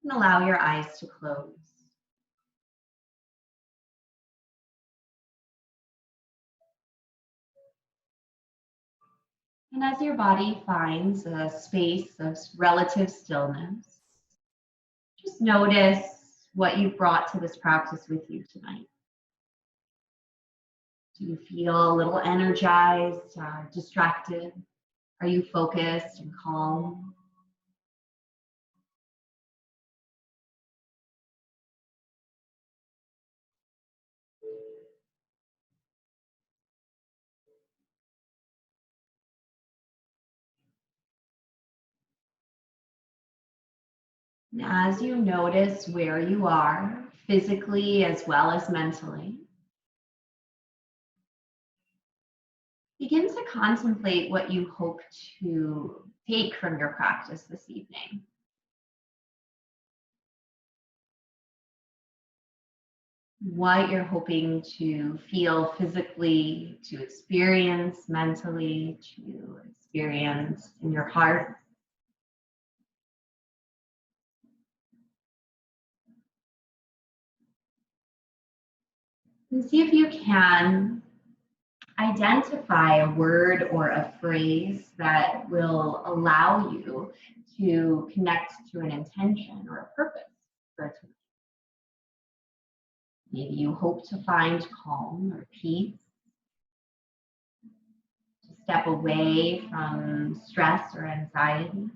And allow your eyes to close. And as your body finds a space of relative stillness, just notice what you've brought to this practice with you tonight. Do you feel a little energized, distracted? Are you focused and calm? And as you notice where you are, physically as well as mentally, begin to contemplate what you hope to take from your practice this evening. What you're hoping to feel physically, to experience mentally, to experience in your heart. And see if you can identify a word or a phrase that will allow you to connect to an intention or a purpose for tonight. Maybe you hope to find calm or peace, to step away from stress or anxiety.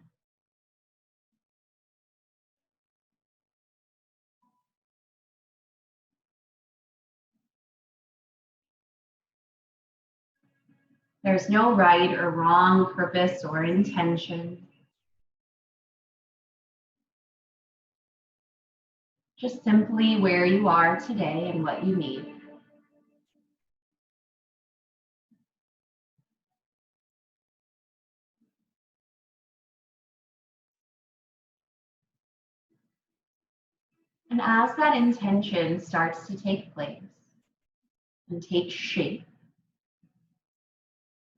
There's no right or wrong purpose or intention. Just simply where you are today and what you need. And as that intention starts to take place and take shape,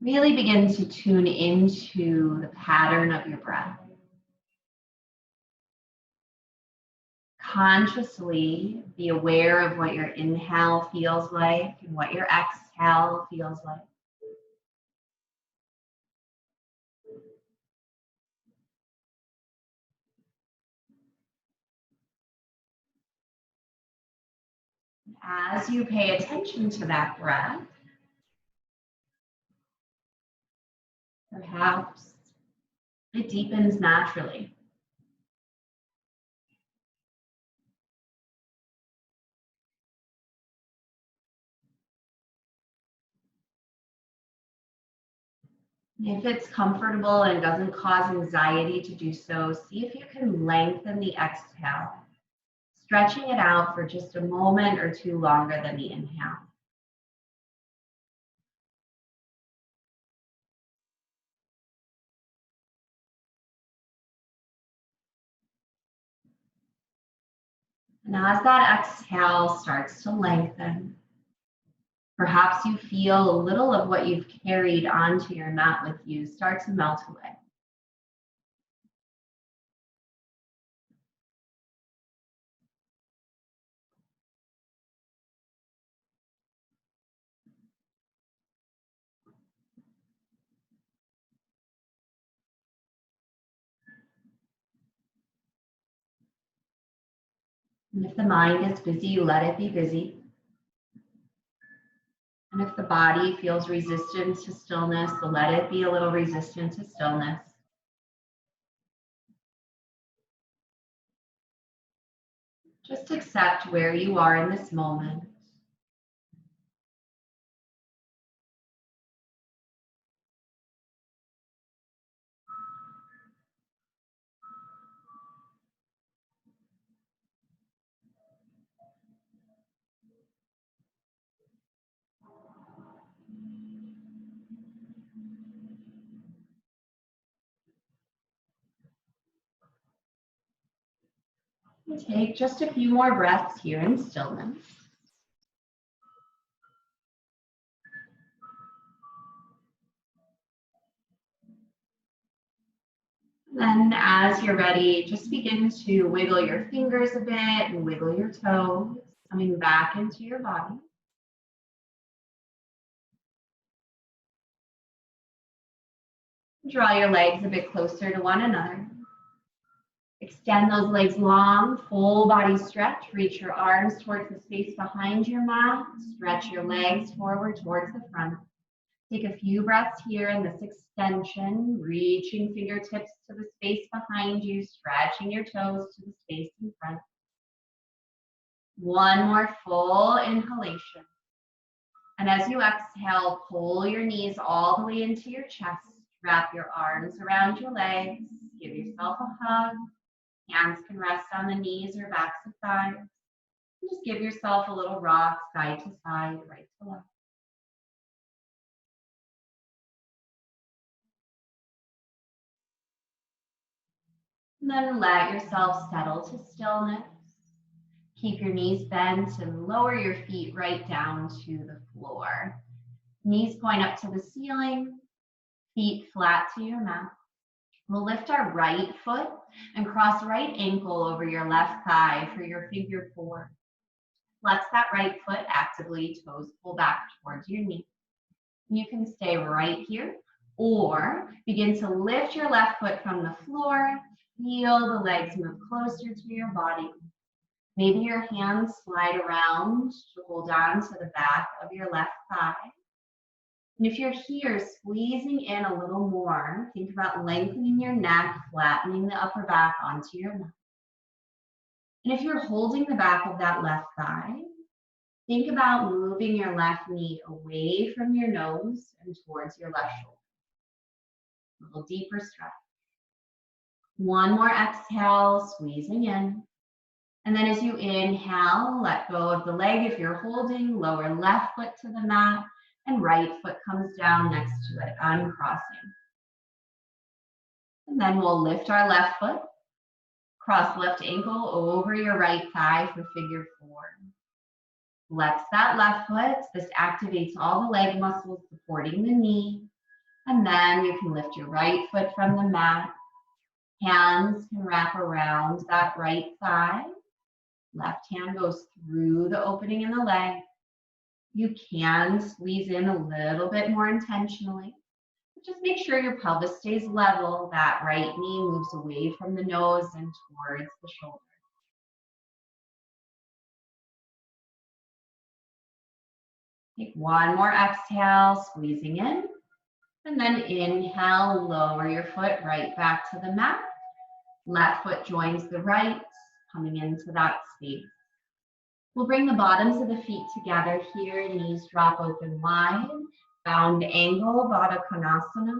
really begin to tune into the pattern of your breath. Consciously be aware of what your inhale feels like and what your exhale feels like. As you pay attention to that breath, perhaps it deepens naturally. If it's comfortable and doesn't cause anxiety to do so, see if you can lengthen the exhale, stretching it out for just a moment or two longer than the inhale. And as that exhale starts to lengthen, perhaps you feel a little of what you've carried onto your mat with you start to melt away. And if the mind is busy, let it be busy. And if the body feels resistant to stillness, let it be a little resistant to stillness. Just accept where you are in this moment. And take just a few more breaths here in stillness. Then as you're ready, just begin to wiggle your fingers a bit and wiggle your toes, coming back into your body. Draw your legs a bit closer to one another. Extend those legs long, full body stretch. Reach your arms towards the space behind your mat. Stretch your legs forward towards the front. Take a few breaths here in this extension, reaching fingertips to the space behind you, stretching your toes to the space in front. One more full inhalation. And as you exhale, pull your knees all the way into your chest. Wrap your arms around your legs. Give yourself a hug. Hands can rest on the knees or backs of thighs. And just give yourself a little rock side to side, right to left. And then let yourself settle to stillness. Keep your knees bent and lower your feet right down to the floor. Knees point up to the ceiling, feet flat to your mat. We'll lift our right foot and cross right ankle over your left thigh for your figure four. Flex that right foot actively, toes pull back towards your knee. You can stay right here or begin to lift your left foot from the floor. Feel the legs move closer to your body. Maybe your hands slide around to hold on to the back of your left thigh. And if you're here, squeezing in a little more, think about lengthening your neck, flattening the upper back onto your neck. And if you're holding the back of that left thigh, think about moving your left knee away from your nose and towards your left shoulder. A little deeper stretch. One more exhale, squeezing in. And then as you inhale, let go of the leg if you're holding, lower left foot to the mat, and right foot comes down next to it, uncrossing. And then we'll lift our left foot, cross left ankle over your right thigh for figure four. Flex that left foot. This activates all the leg muscles supporting the knee. And then you can lift your right foot from the mat. Hands can wrap around that right thigh. Left hand goes through the opening in the leg. You can squeeze in a little bit more intentionally. Just make sure your pelvis stays level. That right knee moves away from the nose and towards the shoulder. Take one more exhale, squeezing in. And then inhale, lower your foot right back to the mat. Left foot joins the right, coming into that space. We'll bring the bottoms of the feet together here, knees drop open wide, bound angle, Baddha Konasana.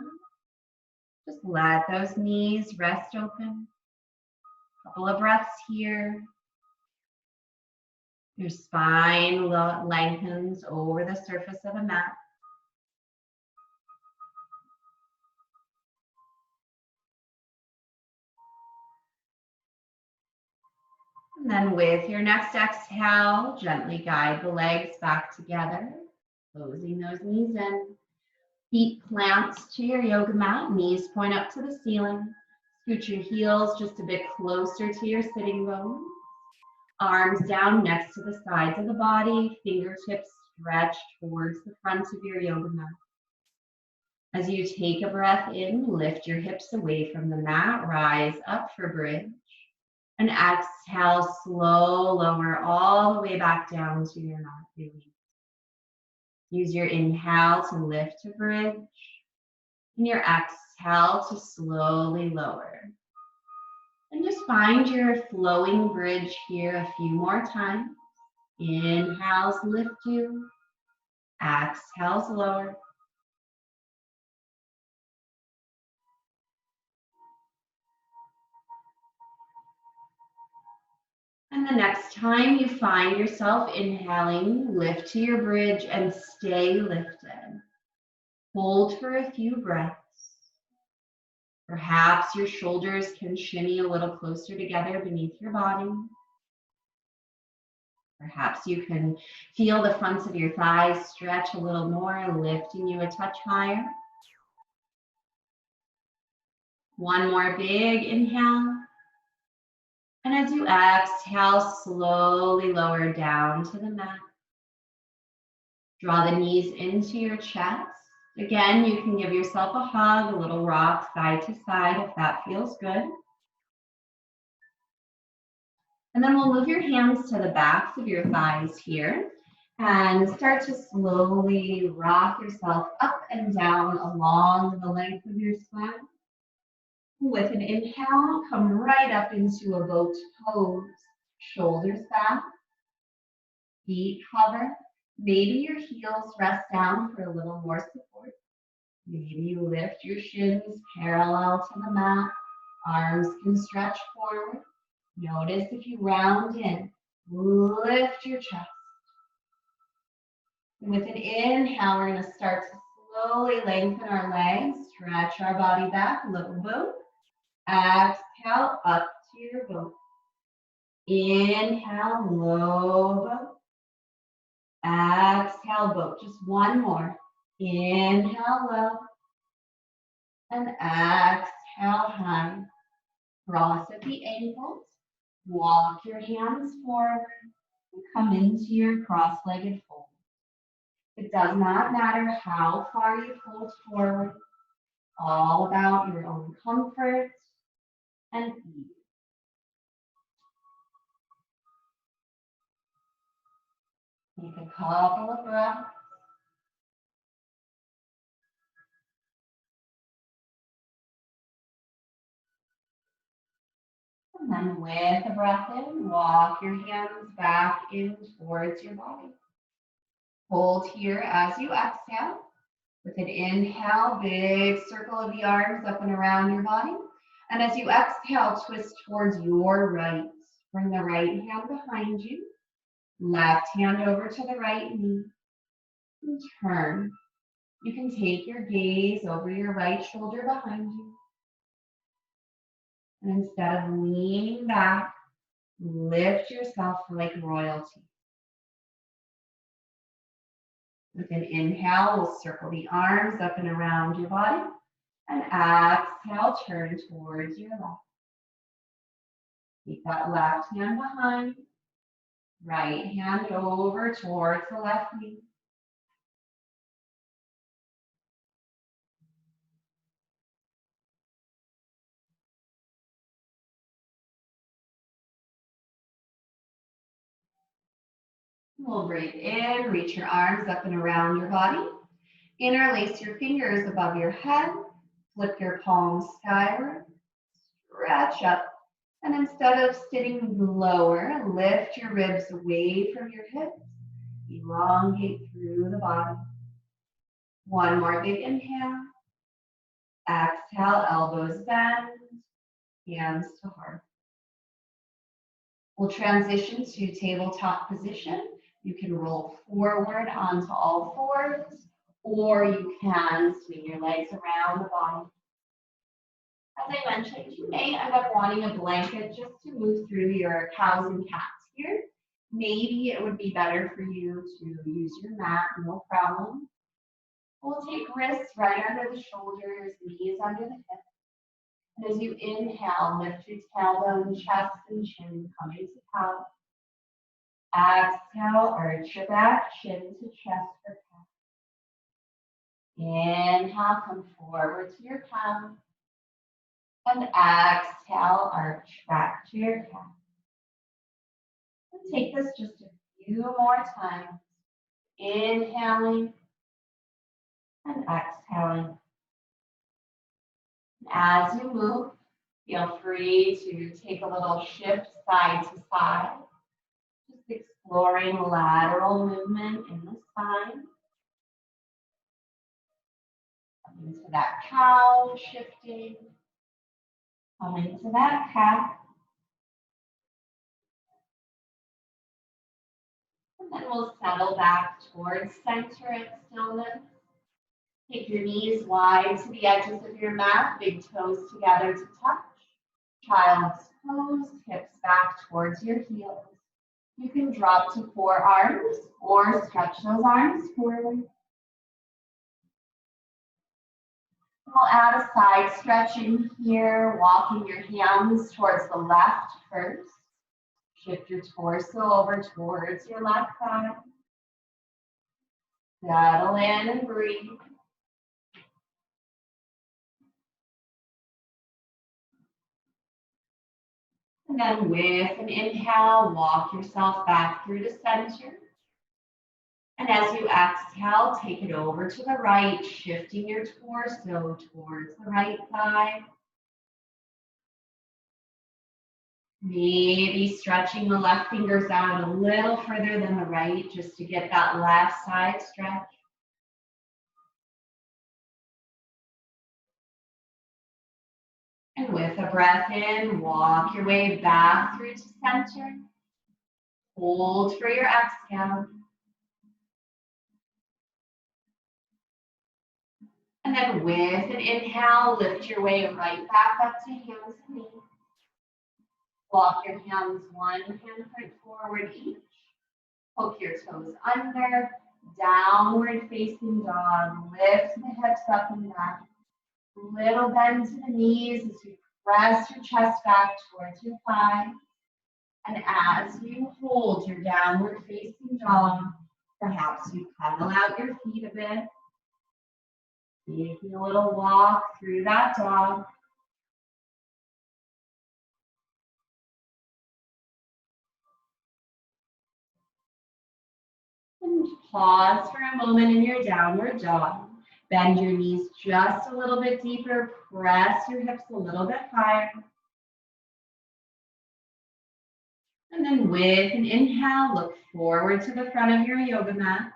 Just let those knees rest open. Couple of breaths here. Your spine lengthens over the surface of the mat. And then with your next exhale, gently guide the legs back together, closing those knees in. Feet plant to your yoga mat, knees point up to the ceiling. Scoot your heels just a bit closer to your sitting bones. Arms down next to the sides of the body, fingertips stretched towards the front of your yoga mat. As you take a breath in, lift your hips away from the mat, rise up for bridge. And exhale, slow, lower all the way back down to your mat, release. Use your inhale to lift to bridge, and your exhale to slowly lower. And just find your flowing bridge here a few more times. Inhales lift you, exhales lower. And the next time you find yourself inhaling, lift to your bridge and stay lifted. Hold for a few breaths. Perhaps your shoulders can shimmy a little closer together beneath your body. Perhaps you can feel the fronts of your thighs stretch a little more, lifting you a touch higher. One more big inhale. And as you exhale, slowly lower down to the mat. Draw the knees into your chest. Again, you can give yourself a hug, a little rock side to side if that feels good. And then we'll move your hands to the backs of your thighs here and start to slowly rock yourself up and down along the length of your spine. With an inhale, come right up into a boat pose. Shoulders back, feet hover. Maybe your heels rest down for a little more support. Maybe you lift your shins parallel to the mat. Arms can stretch forward. Notice if you round in, lift your chest. And with an inhale, we're going to start to slowly lengthen our legs, stretch our body back, little boat. Exhale, up to your boat. Inhale, low boat. Exhale, boat. Just one more. Inhale, low. And exhale, high. Cross at the ankles. Walk your hands forward. And come into your cross-legged fold. It does not matter how far you fold forward. All about your own comfort and ease. Take a couple of breaths. And then with a breath in, walk your hands back in towards your body. Hold here as you exhale. With an inhale, big circle of the arms up and around your body. And as you exhale, twist towards your right. Bring the right hand behind you. Left hand over to the right knee. And turn. You can take your gaze over your right shoulder behind you. And instead of leaning back, lift yourself like royalty. With an inhale, we'll circle the arms up and around your body. And exhale, turn towards your left. Keep that left hand behind. Right hand over towards the left knee. We'll breathe in, reach your arms up and around your body. Interlace your fingers above your head. Flip your palms skyward. Stretch up. And instead of sitting lower, lift your ribs away from your hips. Elongate through the body. One more big inhale. Exhale, elbows bend, hands to heart. We'll transition to tabletop position. You can roll forward onto all fours, or you can swing your legs around the body. As I mentioned, you may end up wanting a blanket just to move through your cows and cats here. Maybe it would be better for you to use your mat, no problem. We'll take wrists right under the shoulders, knees under the hips. And as you inhale, lift your tailbone, chest, and chin, come into cow. Exhale, arch your back, chin to chest for cow. Inhale, come forward to your cow. And exhale, arch back to your cow. And take this just a few more times. Inhaling and exhaling. As you move, feel free to take a little shift side to side. Just exploring lateral movement in the spine. Coming to that cow, shifting. Coming to that cat. And then we'll settle back towards center and stillness. Take your knees wide to the edges of your mat, big toes together to touch. Child's pose, hips back towards your heels. You can drop to forearms or stretch those arms forward. We'll add a side stretch in here, walking your hands towards the left first. Shift your torso over towards your left side. Settle in and breathe. And then with an inhale, walk yourself back through to center. And as you exhale, take it over to the right, shifting your torso towards the right side. Maybe stretching the left fingers out a little further than the right, just to get that left side stretch. And with a breath in, walk your way back through to center. Hold for your exhale. And then with an inhale, lift your way right back up to hands and knees. Walk your hands one handprint forward each. Hook your toes under. Downward facing dog. Lift the hips up and back. Little bend to the knees as you press your chest back towards your thighs. And as you hold your downward facing dog, perhaps you pedal out your feet a bit. Taking a little walk through that dog. And pause for a moment in your downward dog. Bend your knees just a little bit deeper. Press your hips a little bit higher. And then with an inhale, look forward to the front of your yoga mat.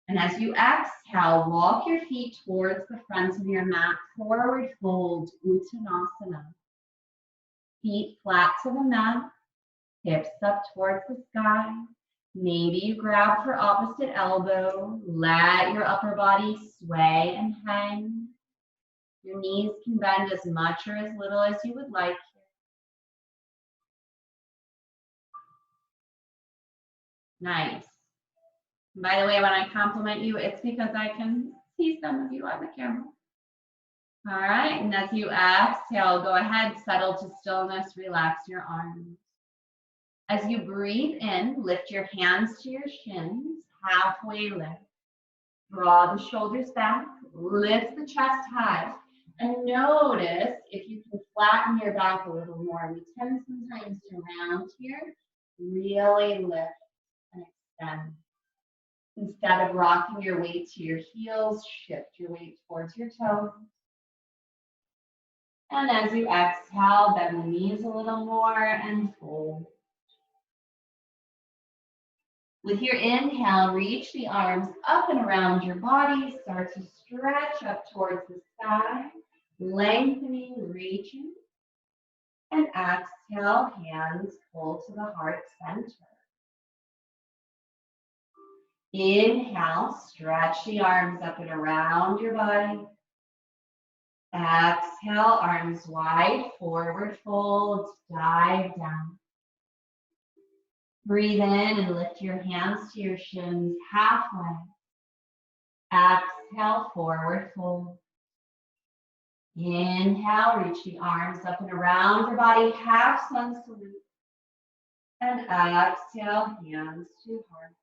And as you exhale, walk your feet towards the front of your mat. Forward fold, Uttanasana. Feet flat to the mat. Hips up towards the sky. Maybe you grab for opposite elbow. Let your upper body sway and hang. Your knees can bend as much or as little as you would like. Nice. By the way, when I compliment you, it's because I can see some of you on the camera. All right, and as you exhale, go ahead, settle to stillness, relax your arms. As you breathe in, lift your hands to your shins, halfway lift. Draw the shoulders back, lift the chest high, and notice if you can flatten your back a little more. We tend sometimes to round here, really lift and extend. Instead of rocking your weight to your heels, shift your weight towards your toes. And as you exhale, bend the knees a little more and fold. With your inhale, reach the arms up and around your body. Start to stretch up towards the sky, lengthening, reaching. And exhale, hands pull to the heart center. Inhale, stretch the arms up and around your body. Exhale, arms wide, forward fold, dive down. Breathe in and lift your hands to your shins halfway. Exhale, forward fold. Inhale, reach the arms up and around your body, half sun salute. And exhale, hands to heart.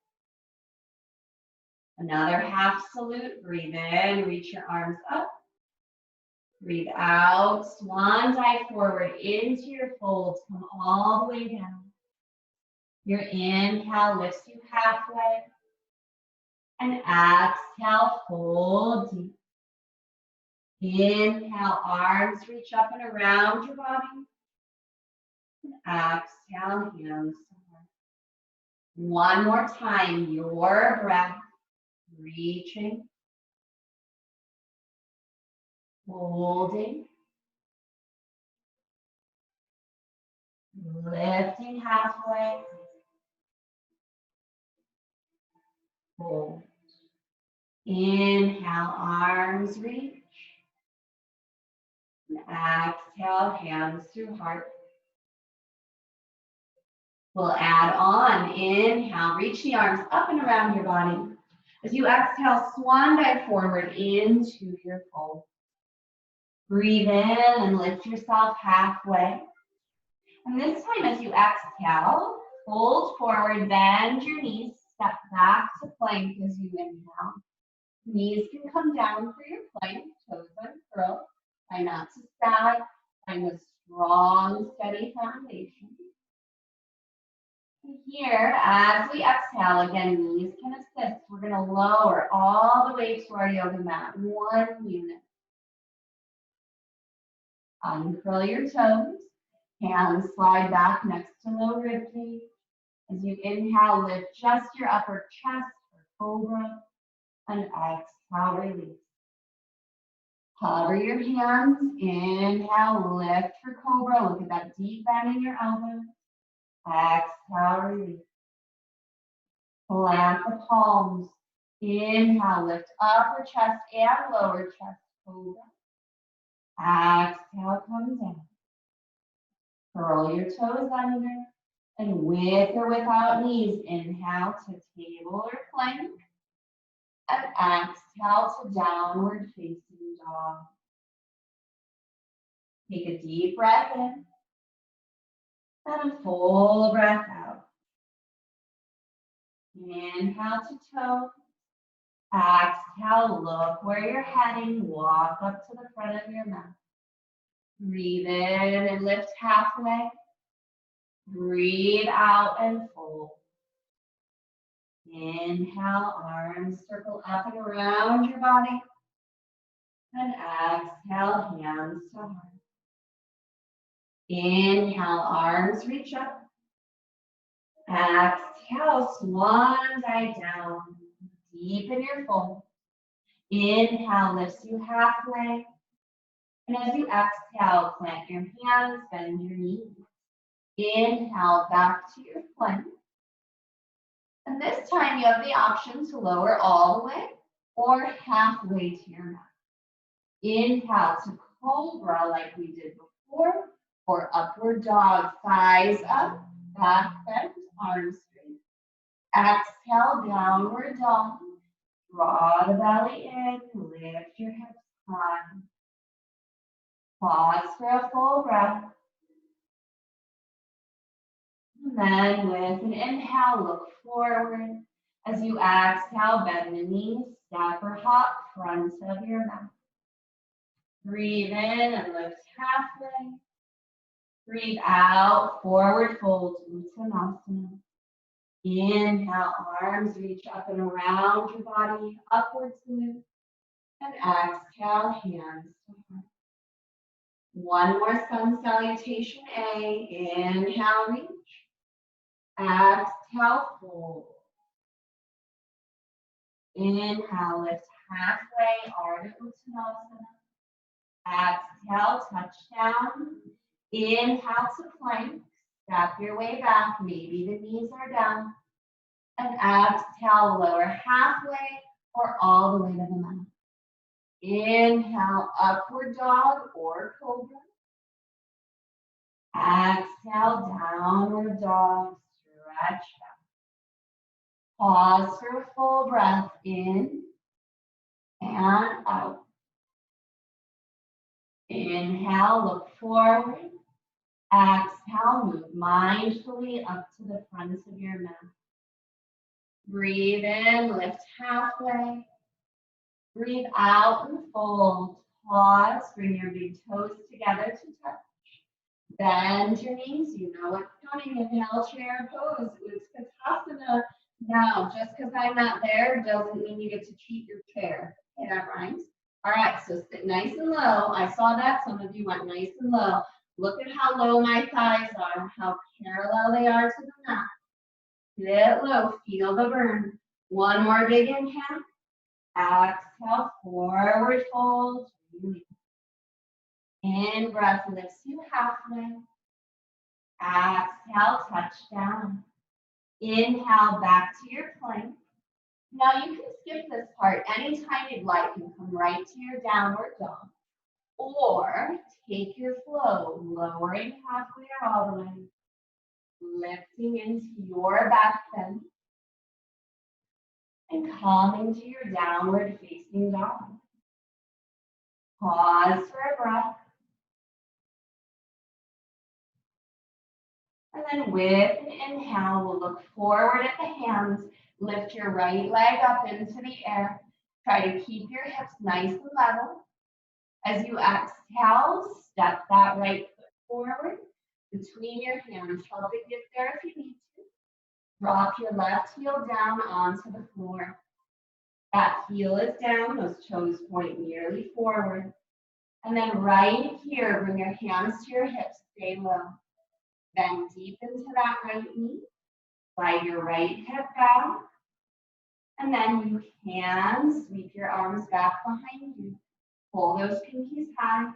Another half salute. Breathe in, reach your arms up. Breathe out, swan dive forward into your folds. Come all the way down. Your inhale lifts you halfway. And exhale, fold deep. Inhale, arms reach up and around your body. And exhale, hands to heart. One more time, your breath. Reaching. Holding. Lifting halfway. Hold. Inhale, arms reach. And exhale, hands to heart. We'll add on. Inhale, reach the arms up and around your body. As you exhale, swan dive forward into your fold. Breathe in and lift yourself halfway. And this time as you exhale, fold forward, bend your knees, step back to plank as you inhale. Knees can come down for your plank, toes uncurl. Try not to sag, find a strong, steady foundation. Here, as we exhale, again, knees can assist. We're going to lower all the way to our yoga mat, 1 unit. Uncurl your toes, hands slide back next to low rib cage. As you inhale, lift just your upper chest for cobra, and exhale, release. Hover your hands, inhale, lift for cobra. Look at that deep bend in your elbows. Exhale, release. Plant the palms. Inhale, lift upper chest and lower chest, cobra. Exhale, come down. Curl your toes under. And with or without knees, inhale to table or plank. And exhale to downward facing dog. Take a deep breath in. And a full breath out. Inhale to toe. Exhale, look where you're heading. Walk up to the front of your mat. Breathe in and lift halfway. Breathe out and fold. Inhale, arms circle up and around your body. And exhale, hands to heart. Inhale, arms reach up. Exhale, swan dive down. Deepen your fold. Inhale, lifts you halfway. And as you exhale, plant your hands, bend your knees. Inhale, back to your plank. And this time you have the option to lower all the way or halfway to your mat. Inhale to cobra like we did before, or upward dog, thighs up, back bent, arms straight. Exhale, downward dog. Draw the belly in, lift your hips high. Pause for a full breath. And then with an inhale, look forward. As you exhale, bend the knees, step or hop, front of your mat. Breathe in and lift halfway. Breathe out, forward fold, Uttanasana. Inhale, arms reach up and around your body, upward salute. And exhale, hands to heart. One more sun salutation, A. Inhale, reach. Exhale, fold. Inhale, lift halfway, Ardha Uttanasana. Exhale, touch down. Inhale to plank. Step your way back. Maybe the knees are down. And exhale, lower halfway or all the way to the mat. Inhale, upward dog or cobra. Exhale, downward dog. Stretch back. Pause for a full breath in and out. Inhale, look forward. Exhale, move mindfully up to the front of your mat. Breathe in, lift halfway. Breathe out and fold. Pause, bring your big toes together to touch. Bend your knees, you know what's coming. Inhale, chair pose, Utkatasana. Now, just because I'm not there doesn't mean you get to cheat your chair. Okay, that rhymes. All right, so sit nice and low. I saw that. Some of you went nice and low. Look at how low my thighs are, how parallel they are to the mat. Sit low, feel the burn. One more big inhale. Exhale, forward fold. Release. In breath lifts you halfway. Exhale, touch down. Inhale, back to your plank. Now you can skip this part anytime you'd like and come right to your downward dog. Or take your flow, lowering halfway or all the way. Lifting into your back bend. And coming to your downward facing dog. Pause for a breath. And then with an inhale, we'll look forward at the hands. Lift your right leg up into the air. Try to keep your hips nice and level. As you exhale, step that right foot forward between your hands. Help it get there if you need to. Drop your left heel down onto the floor. That heel is down, those toes point nearly forward. And then right here, bring your hands to your hips, stay low. Bend deep into that right knee. Slide your right hip down. And then you can sweep your arms back behind you. Pull those pinkies high.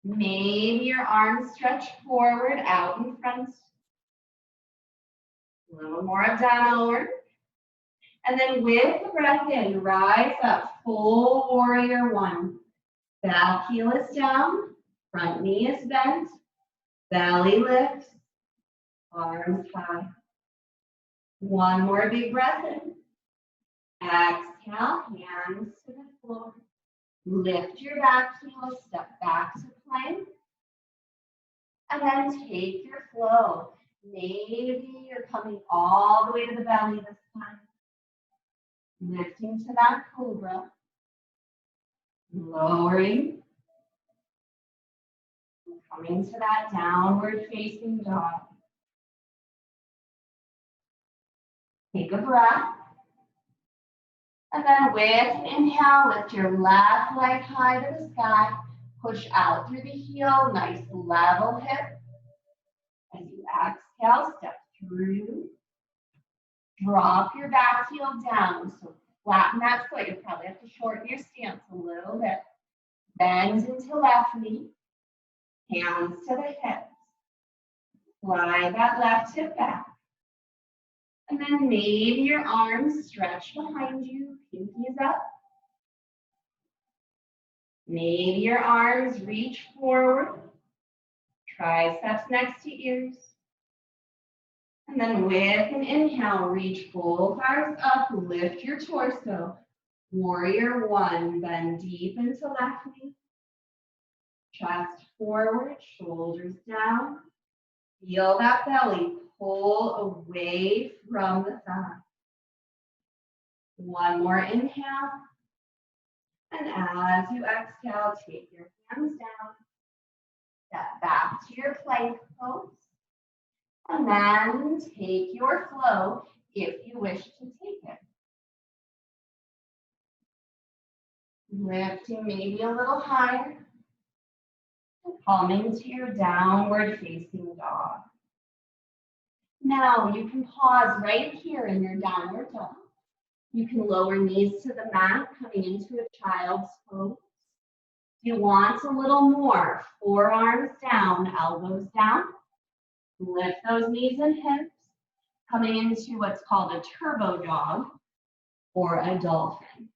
Maybe your arms stretch forward out in front. A little more abdominal work. And then with the breath in, rise up, full warrior one. Back heel is down, front knee is bent, belly lifts, arms high. One more big breath in. Exhale, hands to the floor. Lift your back heel, step back to plank. And then take your flow. Maybe you're coming all the way to the belly this time. Lifting to that cobra. Lowering. Coming to that downward facing dog. Take a breath. And then with an inhale, lift your left leg high to the sky. Push out through the heel, nice level hip. As you exhale, step through. Drop your back heel down. So flatten that foot. You'll probably have to shorten your stance a little bit. Bend into left knee. Hands to the hips. Slide that left hip back. And then maybe your arms stretch behind you, pinkies up. Maybe your arms reach forward, triceps next to ears. And then with an inhale, reach both arms up, lift your torso. Warrior one, bend deep into left knee. Chest forward, shoulders down. Feel that belly pull away from the thigh. One more inhale. And as you exhale, take your hands down. Step back to your plank pose. And then take your flow if you wish to take it. Lifting maybe a little higher. Coming to your downward facing dog. Now you can pause right here in your downward dog. You can lower knees to the mat, coming into a child's pose. If you want a little more, forearms down, elbows down. Lift those knees and hips, coming into what's called a turbo dog or a dolphin.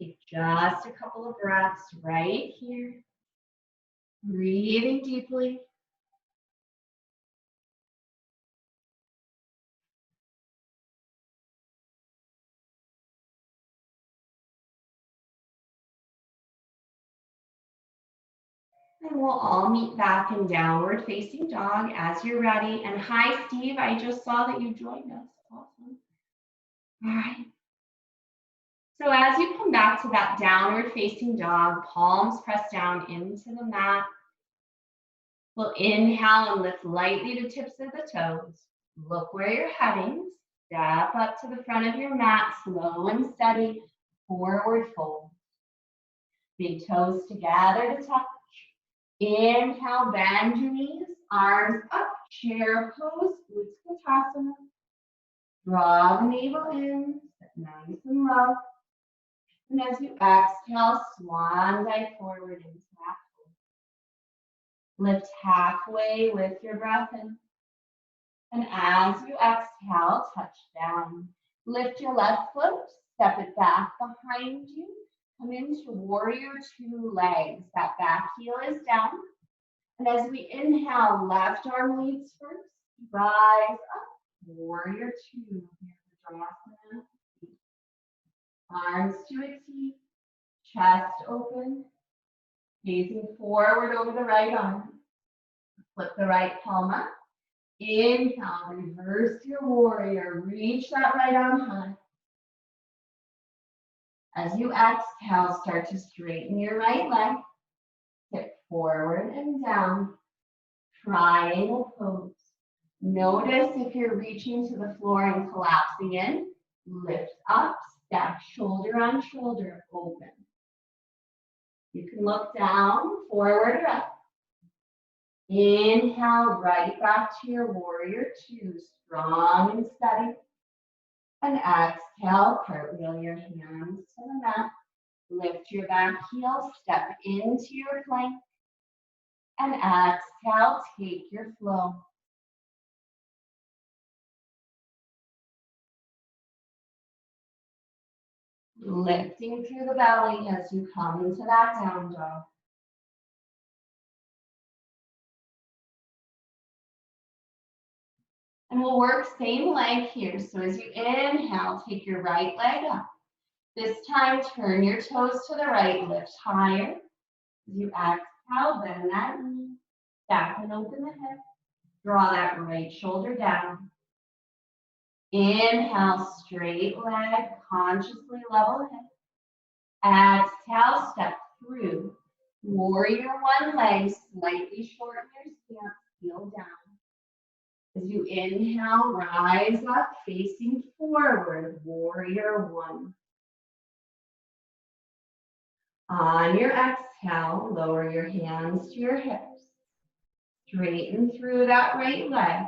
Take just a couple of breaths right here. Breathing deeply. And we'll all meet back in downward facing dog as you're ready. And hi, Steve, I just saw that you joined us. Awesome. All right. So as you come back to that downward facing dog, palms press down into the mat. We'll inhale and lift lightly the tips of the toes. Look where you're heading. Step up to the front of your mat, slow and steady, forward fold. Big toes together to touch. Inhale, bend your knees, arms up, chair pose, Utkatasana. Draw the navel in, sit nice and low. And as you exhale, swan dive forward into that pose. Lift halfway with your breath in. And as you exhale, touch down. Lift your left foot, step it back behind you. Come into warrior two legs. That back heel is down. And as we inhale, left arm leads first. Rise up, warrior two. Virabhadrasana. Arms to a T, chest open, gazing forward over the right arm. Flip the right palm up. Inhale, reverse your warrior. Reach that right arm high. As you exhale, start to straighten your right leg. Tip forward and down. Triangle pose. Notice if you're reaching to the floor and collapsing in. Lift up, step shoulder on shoulder, open. You can look down, forward or up. Inhale, right back to your warrior two, strong and steady. And exhale, cartwheel your hands to the mat. Lift your back heel, step into your plank. And exhale, take your flow. Lifting through the belly as you come into that down dog. And we'll work same leg here. So as you inhale, take your right leg up. This time, turn your toes to the right, lift higher. As you exhale, bend that knee, back and open the hip. Draw that right shoulder down. Inhale, straight leg, consciously level hip. Exhale, step through. Warrior one leg, slightly shorten your stance, heel down. As you inhale, rise up, facing forward, warrior one. On your exhale, lower your hands to your hips. Straighten through that right leg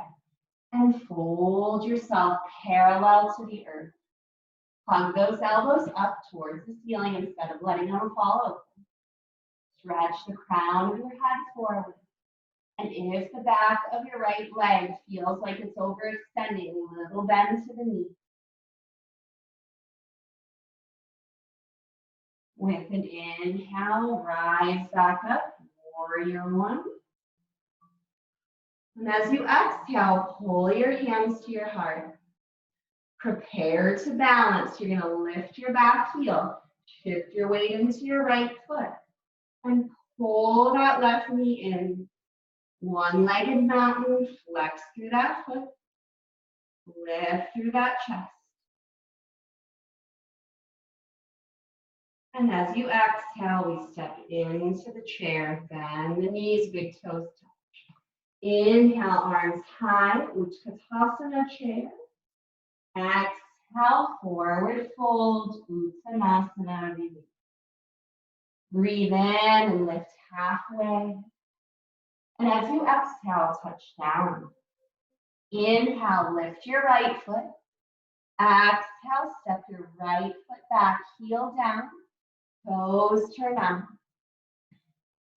and fold yourself parallel to the earth. Hug those elbows up towards the ceiling instead of letting them fall open. Stretch the crown of your head forward. And if the back of your right leg feels like it's overextending, a little bend to the knee. With an inhale, rise back up, warrior one. And as you exhale, pull your hands to your heart. Prepare to balance. You're going to lift your back heel, shift your weight into your right foot, and pull that left knee in. One-legged mountain, flex through that foot, lift through that chest. And as you exhale, we step into the chair, bend the knees, big toes touch. Inhale, arms high, Utkatasana chair. Exhale, forward fold, Uttanasana, release. Breathe in and lift halfway. And as you exhale, touch down. Inhale, lift your right foot. Exhale, step your right foot back, heel down, toes turn on.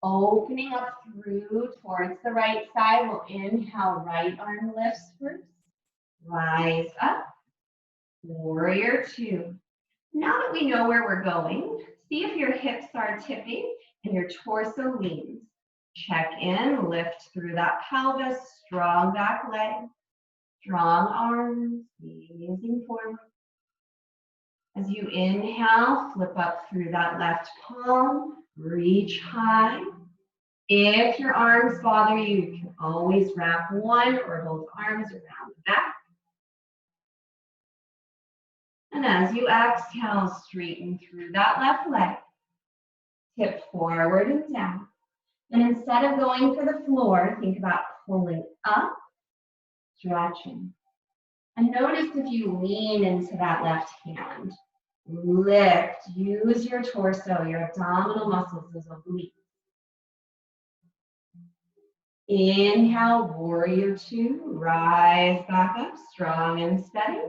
Opening up through towards the right side, we'll inhale, right arm lifts first. Rise up, warrior two. Now that we know where we're going, see if your hips are tipping and your torso leans. Check in, lift through that pelvis, strong back leg, strong arms, gazing forward. As you inhale, flip up through that left palm, reach high. If your arms bother you, you can always wrap one or both arms around the back. And as you exhale, straighten through that left leg. Tip forward and down. And instead of going for the floor, think about pulling up, stretching. And notice if you lean into that left hand, lift, use your torso, your abdominal muscles, those obliques. Inhale, warrior two, rise back up, strong and steady.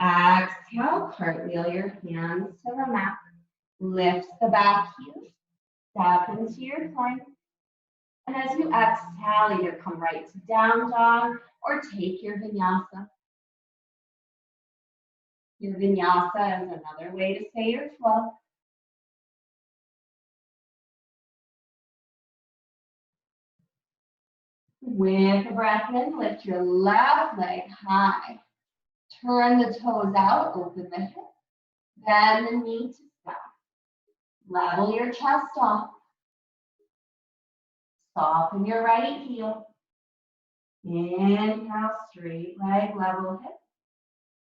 Exhale, cartwheel your hands to the mat. Lift the back heel, step into your plank. And as you exhale, either come right to down dog or take your vinyasa. Your vinyasa is another way to say your flow. With a breath in, lift your left leg high. Turn the toes out, open the hip. Bend the knee to step. Level your chest off. Soften your right heel. Inhale, straight leg, level hip.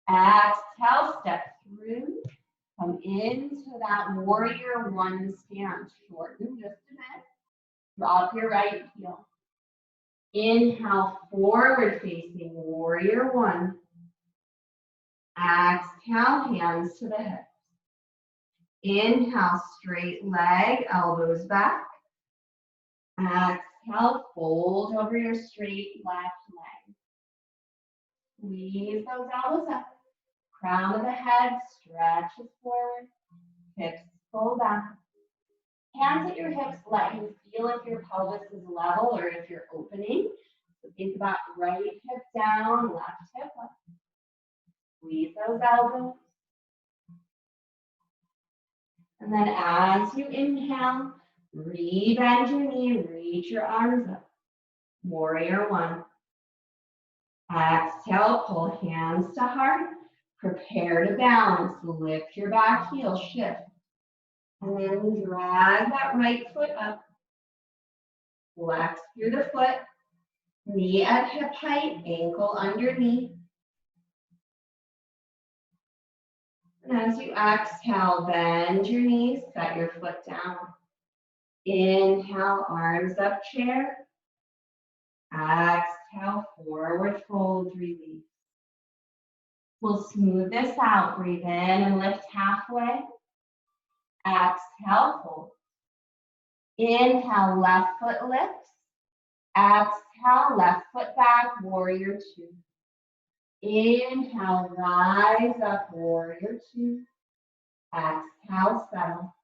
Exhale, step through. Come into that warrior one stance. Shorten just a bit. Drop your right heel. Inhale, forward facing warrior one. Exhale, hands to the hips. Inhale, straight leg, elbows back. Exhale, fold over your straight left leg. Squeeze those elbows up. Crown of the head stretches forward. Hips pull back. Hands at your hips, let you feel if your pelvis is level or if you're opening. So think about right hip down, left hip up. Squeeze those elbows. And then as you inhale, rebend your knee, reach your arms up. Warrior one. Exhale, pull hands to heart. Prepare to balance. Lift your back heel, shift. And then drag that right foot up. Flex through the foot. Knee at hip height, ankle underneath. And as you exhale, bend your knees, set your foot down. Inhale, arms up, chair. Exhale, forward fold, release. We'll smooth this out. Breathe in and lift halfway. Exhale, fold. Inhale, left foot lifts. Exhale, left foot back, warrior two. Inhale, rise up, warrior two. Exhale, settle.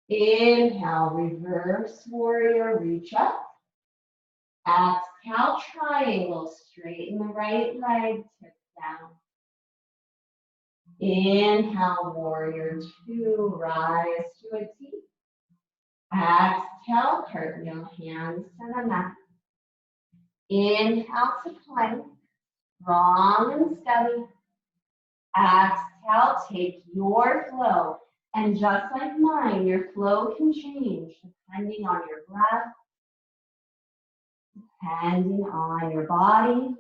Inhale, reverse warrior, reach up. Exhale, triangle, straighten the right leg, tip down. Inhale, warrior two, rise to a T. Exhale, cartwheel, hands to the mat. Inhale to plank, strong and steady. Exhale, take your flow. And just like mine, your flow can change depending on your breath, depending on your body.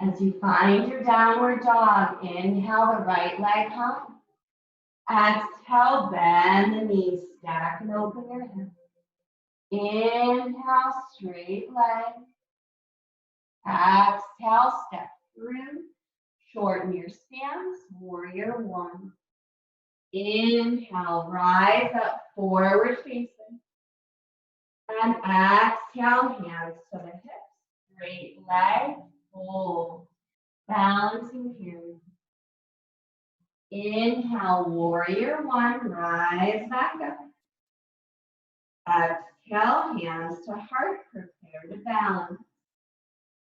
As you find your downward dog, inhale the right leg up. Exhale, bend the knees, stack and open your hips. Inhale, straight leg. Exhale, step through. Shorten your stance, warrior one. Inhale, rise up, forward facing. And exhale, hands to the hips. Straight leg, fold. Balancing here. Inhale, warrior one, rise back up. Exhale, hands to heart, prepare to balance.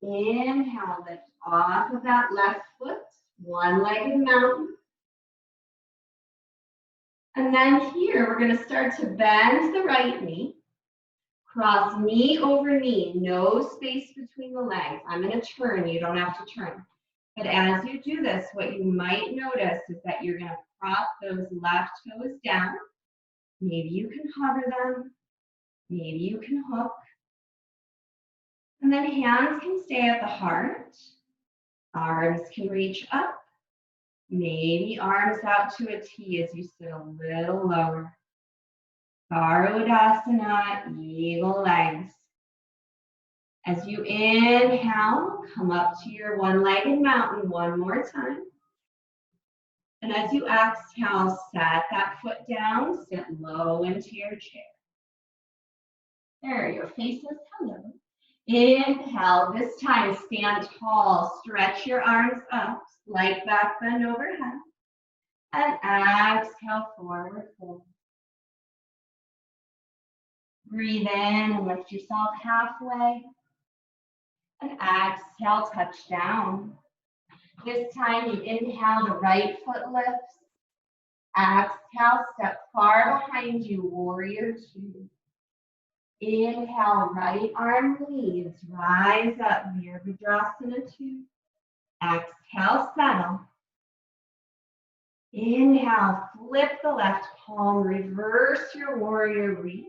Inhale, lift off of that left foot, one-legged mountain. And then here, we're gonna start to bend the right knee. Cross knee over knee, no space between the legs. I'm gonna turn, you don't have to turn. But as you do this, what you might notice is that you're gonna prop those left toes down. Maybe you can hover them. Maybe you can hook. And then hands can stay at the heart. Arms can reach up. Maybe arms out to a T as you sit a little lower. Garudasana, eagle legs. As you inhale, come up to your one-legged mountain one more time. And as you exhale, set that foot down, sit low into your chair. There, your face is hello. Inhale, this time stand tall, stretch your arms up, slight back bend overhead. And exhale, forward fold. Breathe in and lift yourself halfway. And exhale, touch down. This time you inhale, the right foot lifts. Exhale, step far behind you, warrior two. Inhale, right arm leads, rise up, Virabhadrasana 2. Exhale, settle. Inhale, flip the left palm, reverse your warrior reach.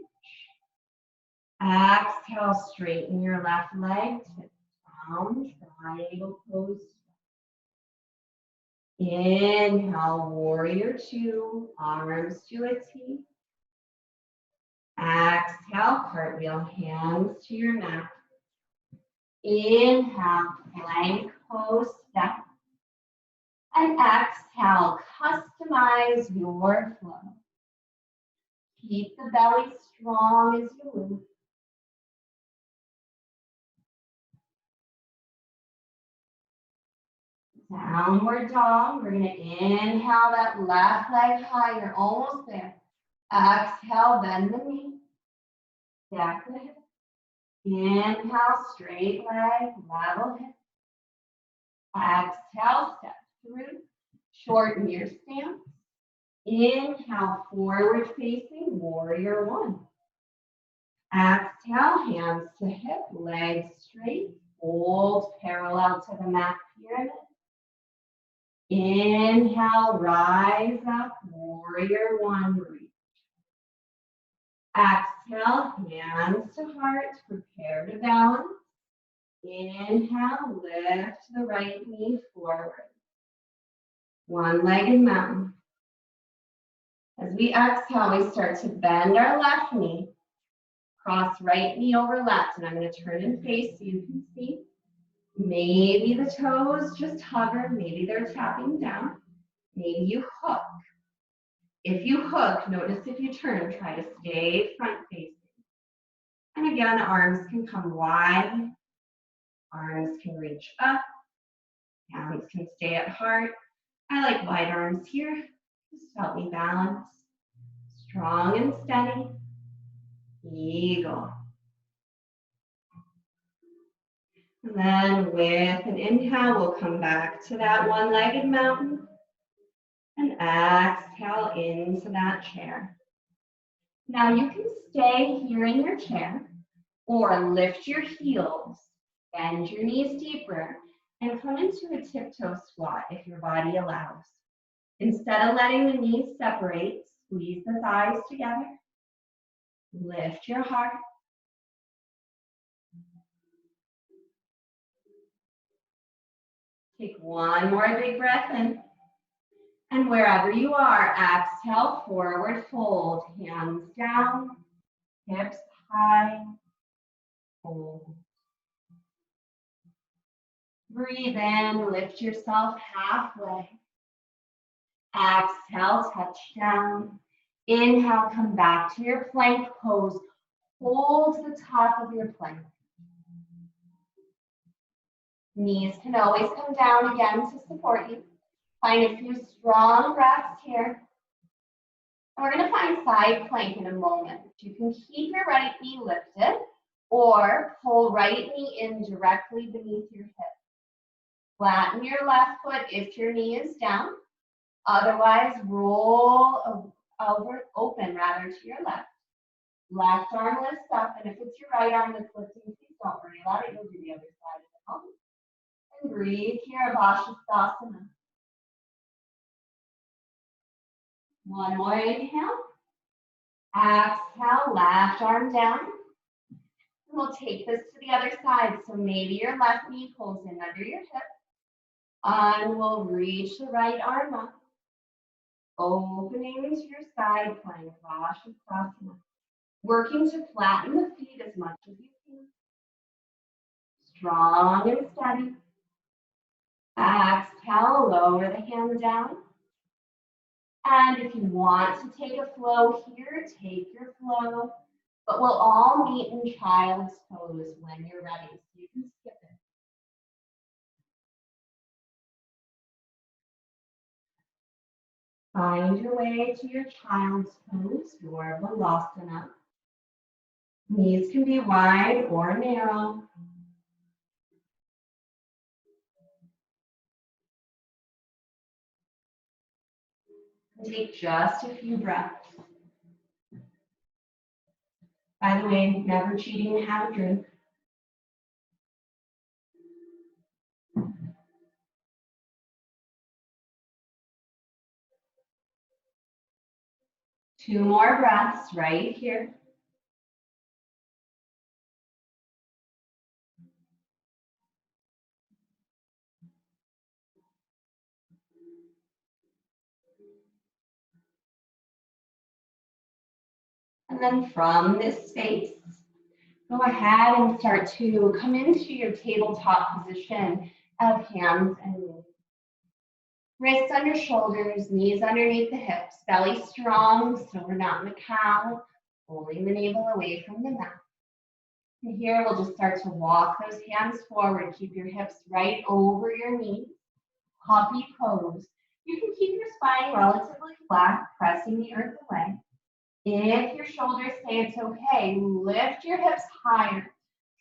Exhale, straighten your left leg, tip down, triangle pose. Inhale, warrior 2, arms to a T. Exhale, cartwheel, hands to your mat. Inhale, plank pose, step. And exhale, customize your flow. Keep the belly strong as you move. Downward dog. We're going to inhale that left leg higher, almost there. Exhale, bend the knee. Stack the hip. Inhale, straight leg, level hip. Exhale, step through. Shorten your stance. Inhale, forward facing, warrior 1. Exhale, hands to hip, legs straight. Hold parallel to the mat pyramid. Inhale, rise up, warrior 1, reach. Exhale, hands to heart, prepare to balance. Inhale, lift the right knee forward. One-legged mountain. As we exhale, we start to bend our left knee. Cross right knee over left, and I'm going to turn and face so you can see. Maybe the toes just hover, maybe they're tapping down. Maybe you hook. If you hook, notice if you turn, try to stay front facing. And again, arms can come wide. Arms can reach up. Hands can stay at heart. I like wide arms here. Just help me balance. Strong and steady. Eagle. And then with an inhale, we'll come back to that one-legged mountain. And exhale into that chair. Now you can stay here in your chair or lift your heels, bend your knees deeper, and come into a tiptoe squat if your body allows. Instead of letting the knees separate, squeeze the thighs together. Lift your heart. Take one more big breath in. And wherever you are, exhale, forward fold. Hands down, hips high, hold. Breathe in, lift yourself halfway. Exhale, touch down. Inhale, come back to your plank pose. Hold the top of your plank. Knees can always come down again to support you. Find a few strong breaths here. And we're going to find side plank in a moment. You can keep your right knee lifted or pull right knee in directly beneath your hip. Flatten your left foot if your knee is down. Otherwise, roll over, open rather to your left. Left arm lifts up, and if it's your right arm that's lifting, please don't worry about it. You'll do the other side of the moment. And breathe here, Virabhadrasana. One more inhale. Exhale, left arm down. And we'll take this to the other side. So maybe your left knee pulls in under your hip. And we'll reach the right arm up. Opening into your side plank, Virabhadrasana. Working to flatten the feet as much as you can. Strong and steady. Exhale, lower the hand down. And if you want to take a flow here, take your flow. But we'll all meet in child's pose when you're ready, so you can skip it. Find your way to your child's pose, your Vinyasa. Knees can be wide or narrow. Take just a few breaths. By the way, never cheating to have a drink. Two more breaths right here. And then from this space, go ahead and start to come into your tabletop position of hands and knees. Wrists under shoulders, knees underneath the hips, belly strong, so we're not in the cow, pulling the navel away from the mat. And here we'll just start to walk those hands forward. Keep your hips right over your knees. Puppy pose. You can keep your spine relatively flat, pressing the earth away. If your shoulders say it's okay, lift your hips higher.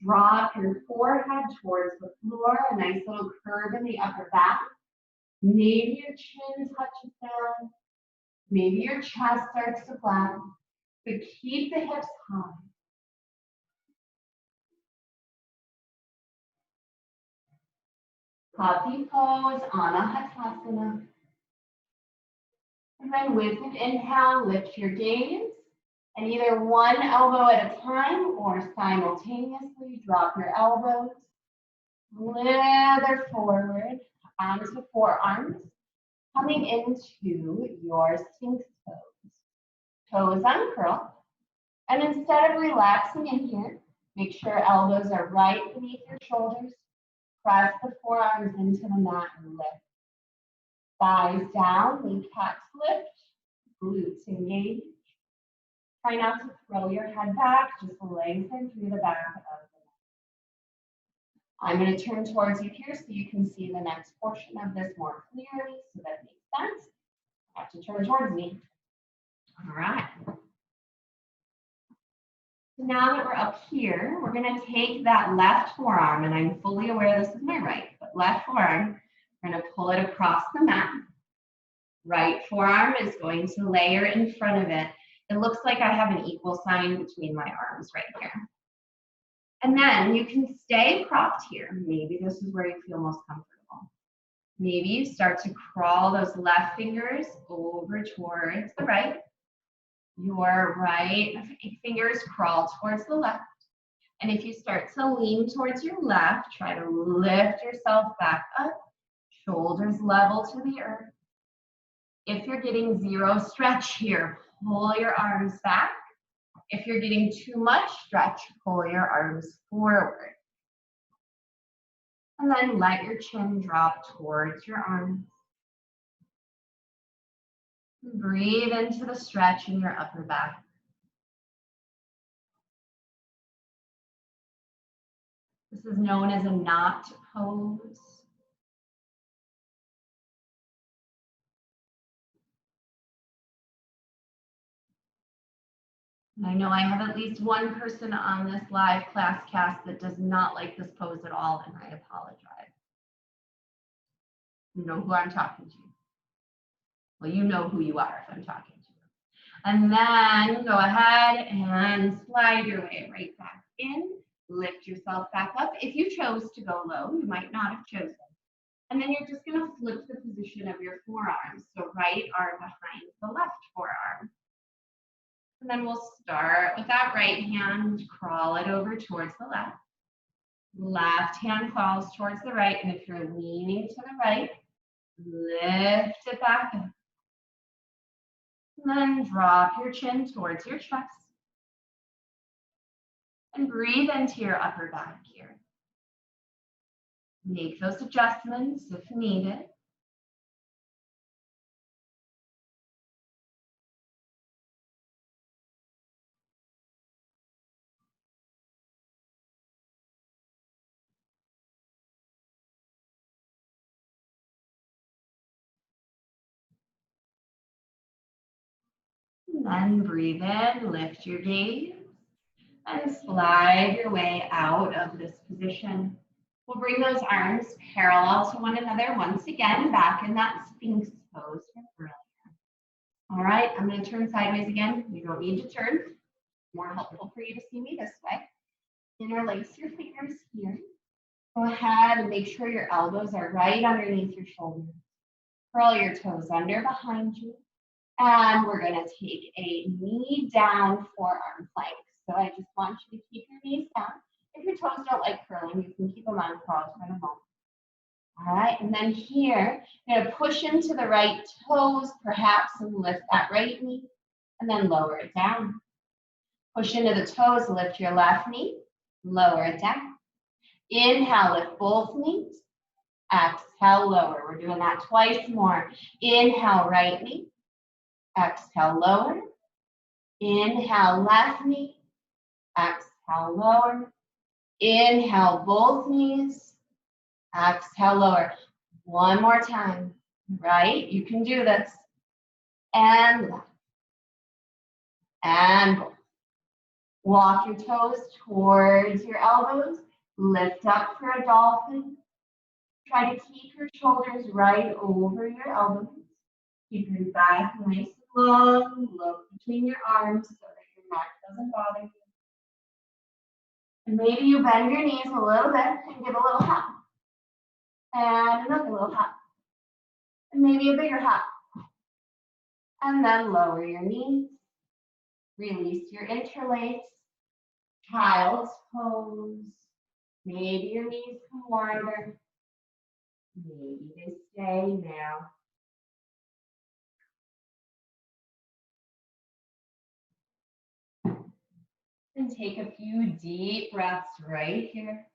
Drop your forehead towards the floor, a nice little curve in the upper back. Maybe your chin touches down. Maybe your chest starts to flatten, but keep the hips high. Puppy pose, Anahatasana. And then with an inhale, lift your gaze. And either one elbow at a time or simultaneously drop your elbows. Slither forward onto forearms, coming into your Sphinx pose. Toes uncurl. And instead of relaxing in here, make sure elbows are right beneath your shoulders. Press the forearms into the mat and lift. Thighs down, kneecaps lift, glutes engage. Try not to throw your head back, just lengthen through the back of the neck. I'm going to turn towards you here so you can see the next portion of this more clearly, so that makes sense. You have to turn towards me. All right. So now that we're up here, we're going to take that left forearm, and I'm fully aware this is my right, but left forearm, we're going to pull it across the mat. Right forearm is going to layer in front of it. It looks like I have an equal sign between my arms right here. And then you can stay propped here. Maybe this is where you feel most comfortable. Maybe you start to crawl those left fingers over towards the right. Your right fingers crawl towards the left. And if you start to lean towards your left, try to lift yourself back up, shoulders level to the earth. If you're getting zero stretch here, pull your arms back. If you're getting too much stretch, pull your arms forward. And then let your chin drop towards your arms. Breathe into the stretch in your upper back. This is known as a knot pose. And I know I have at least one person on this live class cast that does not like this pose at all, and I apologize. You know who I'm talking to. Well, you know who you are if I'm talking to you. And then go ahead and slide your way right back in. Lift yourself back up. If you chose to go low, you might not have chosen. And then you're just going to flip the position of your forearms. So right arm behind the left forearm. And then we'll start with that right hand, crawl it over towards the left. Left hand falls towards the right. And if you're leaning to the right, lift it back up. And then drop your chin towards your chest. And breathe into your upper back here. Make those adjustments if needed. And then breathe in, lift your gaze, and slide your way out of this position. We'll bring those arms parallel to one another once again, back in that Sphinx pose from earlier. All right, I'm going to turn sideways again. You don't need to turn. more helpful for you to see me this way. Interlace your fingers here. Go ahead and make sure your elbows are right underneath your shoulders. Curl your toes under behind you. And we're going to take a knee down forearm plank. So I just want you to keep your knees down. If your toes don't like curling, you can keep them uncurled for the moment. All right, and then here, you're going to push into the right toes, perhaps, and lift that right knee, and then lower it down. Push into the toes, lift your left knee, lower it down. Inhale, lift both knees. Exhale, lower. We're doing that twice more. Inhale, right knee. Exhale, lower. Inhale, left knee. Exhale, lower. Inhale, both knees. Exhale, lower. One more time. Right? You can do this. And left. And both. Walk your toes towards your elbows. Lift up for a dolphin. Try to keep your shoulders right over your elbows. Keep your back nice and long. Look between your arms so that your neck doesn't bother you. And maybe you bend your knees a little bit and give a little hop. And another little hop. And maybe a bigger hop. And then lower your knees. Release your interlace. Child's pose. Maybe your knees come wider. Maybe they stay now. And take a few deep breaths right here.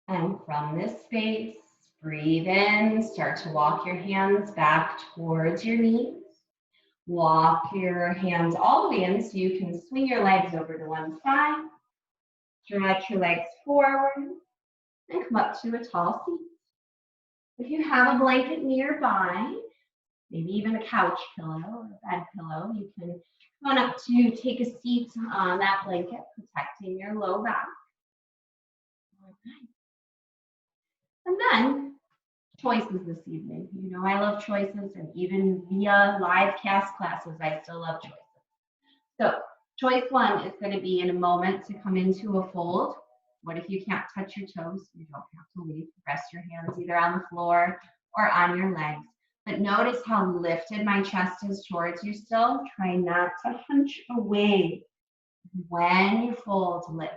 And from this space, breathe in, start to walk your hands back towards your knees. Walk your hands all the way in so you can swing your legs over to one side. Stretch your legs forward and come up to a tall seat. If you have a blanket nearby, maybe even a couch pillow or a bed pillow, you can come on up to take a seat on that blanket, protecting your low back. And then, choices this evening. You know I love choices, and even via live cast classes, I still love choices. So, choice one is going to be in a moment to come into a fold. What if you can't touch your toes? You don't have to leave. Rest your hands either on the floor or on your legs. But notice how lifted my chest is towards you still. Try not to hunch away. When you fold, lift.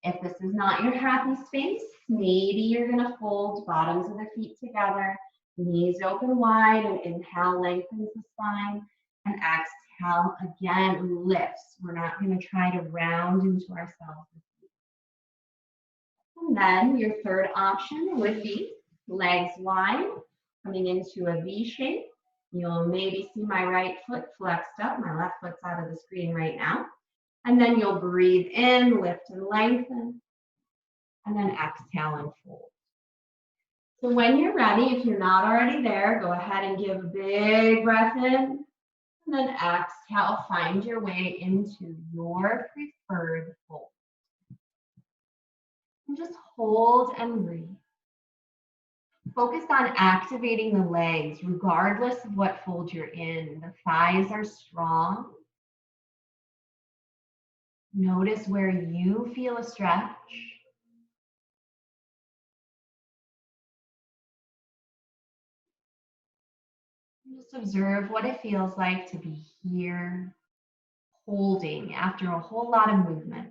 If this is not your happy space, maybe you're going to fold bottoms of the feet together, knees open wide, and inhale, lengthens the spine, and exhale, again, lifts. We're not going to try to round into ourselves. And then your third option would be legs wide, coming into a V shape. You'll maybe see my right foot flexed up. My left foot's out of the screen right now. And then you'll breathe in, lift and lengthen, and then exhale and fold. So when you're ready, if you're not already there, go ahead and give a big breath in, and then exhale, find your way into your preferred fold. And just hold and breathe. Focus on activating the legs, regardless of what fold you're in. The thighs are strong. Notice where you feel a stretch. Just observe what it feels like to be here, holding after a whole lot of movement.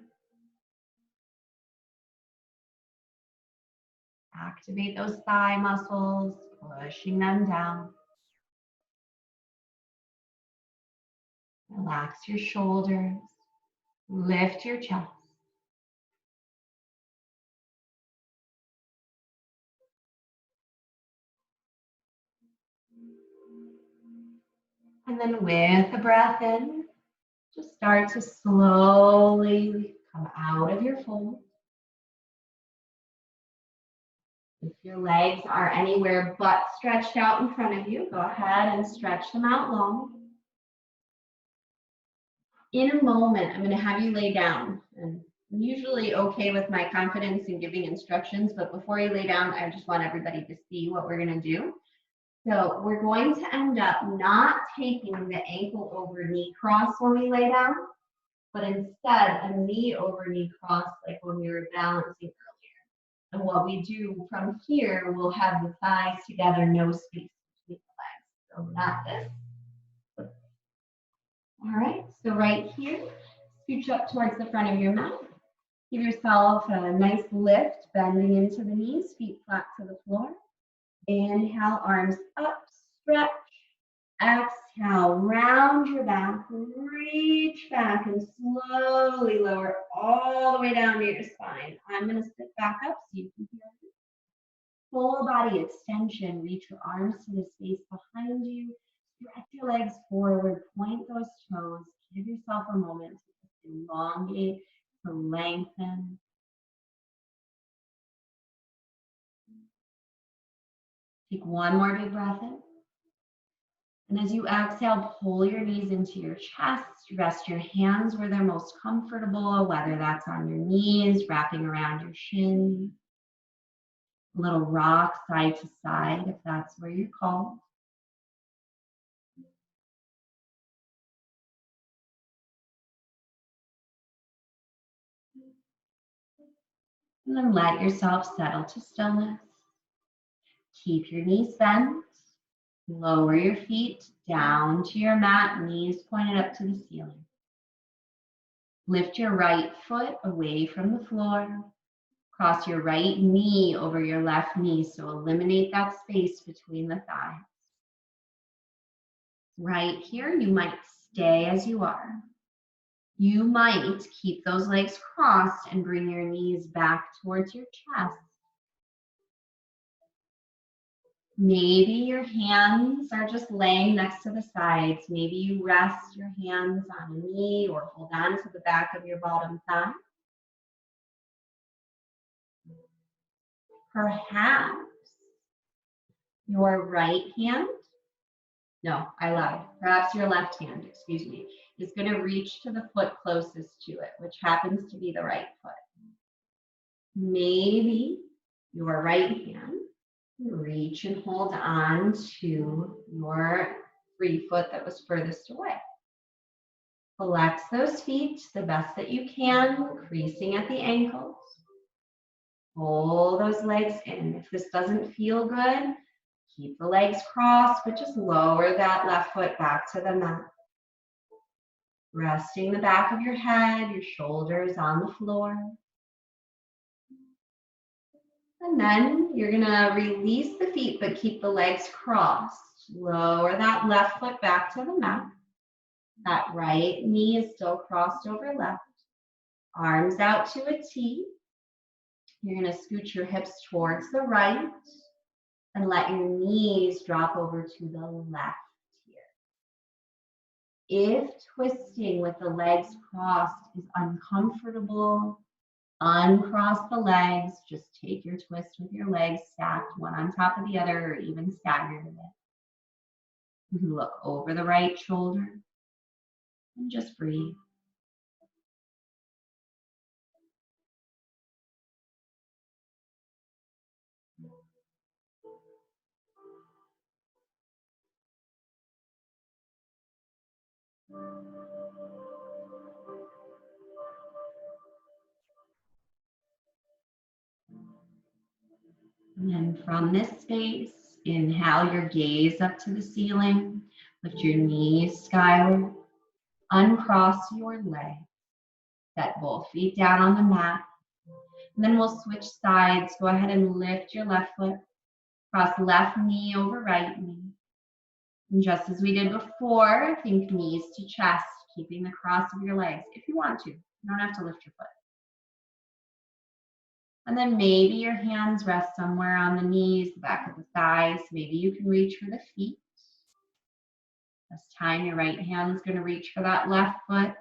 Activate those thigh muscles, pushing them down. Relax your shoulders, lift your chest. And then with the breath in, just start to slowly come out of your fold. If your legs are anywhere but stretched out in front of you, go ahead and stretch them out long. In a moment, I'm going to have you lay down. And I'm usually okay with my confidence in giving instructions, but before you lay down, I just want everybody to see what we're gonna do. So we're going to end up not taking the ankle over knee cross when we lay down, but instead a knee over knee cross like when we were balancing earlier. And what we do from here, we'll have the thighs together, no space between the legs. So not this. All right, so right here, scooch up towards the front of your mat. Give yourself a nice lift, bending into the knees, feet flat to the floor. Inhale, arms up, stretch. Exhale, round your back, reach back and slowly lower all the way down to your spine. I'm gonna sit back up so you can hear me. Full body extension, reach your arms to the space behind you. Stretch your legs forward, point those toes. Give yourself a moment to elongate, to lengthen. Take one more big breath in. And as you exhale, pull your knees into your chest. Rest your hands where they're most comfortable, whether that's on your knees, wrapping around your shin. A little rock side to side if that's where you're called. And then let yourself settle to stillness. Keep your knees bent. Lower your feet down to your mat, knees pointed up to the ceiling. Lift your right foot away from the floor. Cross your right knee over your left knee, so eliminate that space between the thighs. Right here, you might stay as you are. You might keep those legs crossed and bring your knees back towards your chest. Maybe your hands are just laying next to the sides. Maybe you rest your hands on a knee or hold on to the back of your bottom thigh. Perhaps your right hand, no, I lied. Perhaps your left hand, excuse me, is going to reach to the foot closest to it, which happens to be the right foot. Maybe your right hand, reach and hold on to your free foot that was furthest away. Flex those feet the best that you can, creasing at the ankles. Pull those legs in. If this doesn't feel good, keep the legs crossed, but just lower that left foot back to the mat. Resting the back of your head, your shoulders on the floor. And then you're gonna release the feet, but keep the legs crossed. Lower that left foot back to the mat. That right knee is still crossed over left. Arms out to a T. You're gonna scooch your hips towards the right and let your knees drop over to the left here. If twisting with the legs crossed is uncomfortable, uncross the legs. Just take your twist with your legs stacked one on top of the other or even staggered a bit. You can look over the right shoulder and just breathe. And then from this space, inhale your gaze up to the ceiling. Lift your knees skyward. Uncross your legs. Set both feet down on the mat. And then we'll switch sides. Go ahead and lift your left foot. Cross left knee over right knee. And just as we did before, think knees to chest, keeping the cross of your legs if you want to. You don't have to lift your foot. And then maybe your hands rest somewhere on the knees, the back of the thighs. Maybe you can reach for the feet. This time, your right hand's going to reach for that left foot.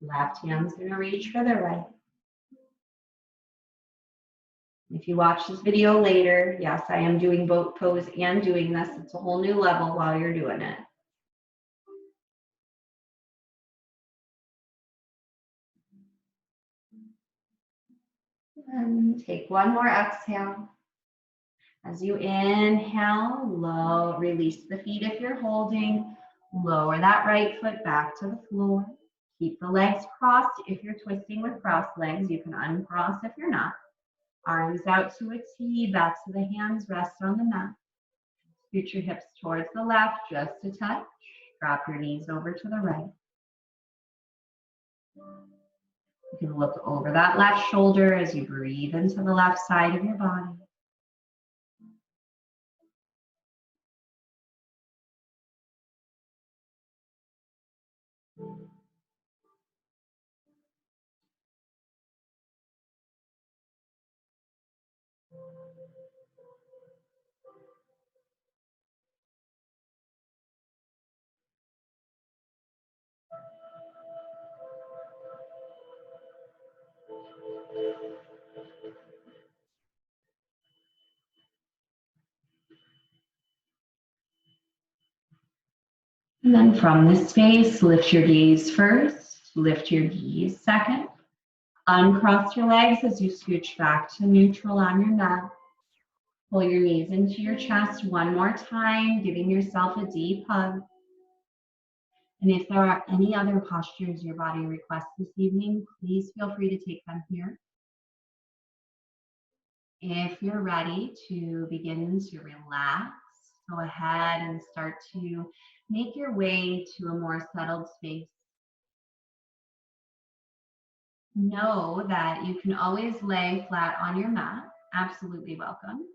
Left hand's going to reach for the right. If you watch this video later, yes, I am doing both pose and doing this. It's a whole new level while you're doing it. And take one more exhale. As you inhale, release the feet if you're holding. Lower that right foot back to the floor. Keep the legs crossed. If you're twisting with crossed legs, you can uncross if you're not. Arms out to a T, backs of the hands rest on the mat. Scoot your hips towards the left, just a touch. Drop your knees over to the right. You can look over that left shoulder as you breathe into the left side of your body. And then from this space, lift your gaze first, lift your gaze second. Uncross your legs as you scooch back to neutral on your mat. Pull your knees into your chest one more time, giving yourself a deep hug. And if there are any other postures your body requests this evening, please feel free to take them here. If you're ready to begin to relax, go ahead and start to make your way to a more settled space. Know that you can always lay flat on your mat, absolutely welcome.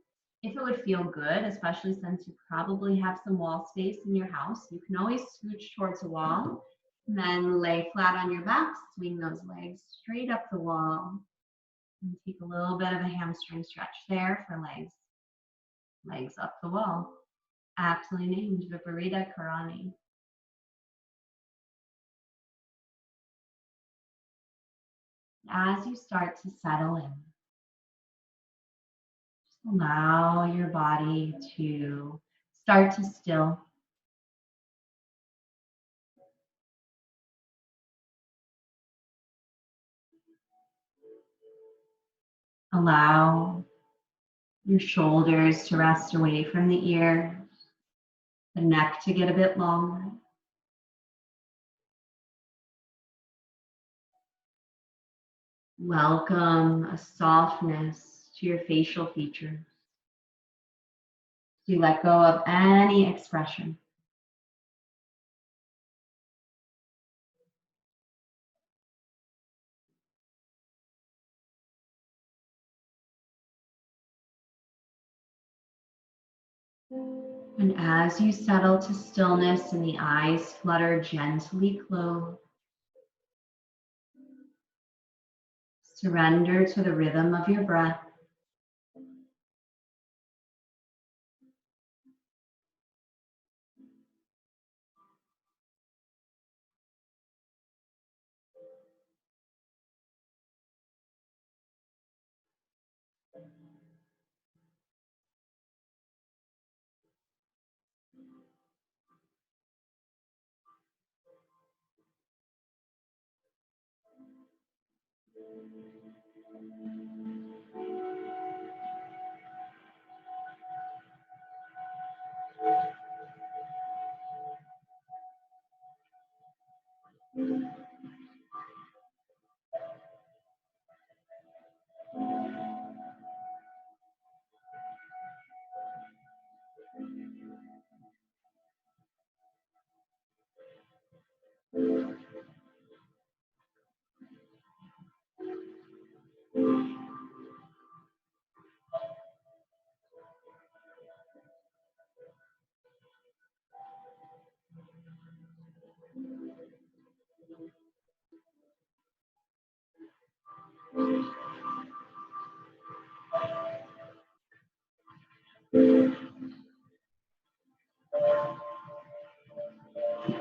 If it would feel good, especially since you probably have some wall space in your house, you can always scooch towards a wall and then lay flat on your back, swing those legs straight up the wall, and take a little bit of a hamstring stretch there for legs up the wall. Aptly named Viparita Karani. As you start to settle in, allow your body to start to still. Allow your shoulders to rest away from the ears, the neck to get a bit longer. Welcome a softness to your facial features. You let go of any expression. And as you settle to stillness and the eyes flutter gently closed, surrender to the rhythm of your breath.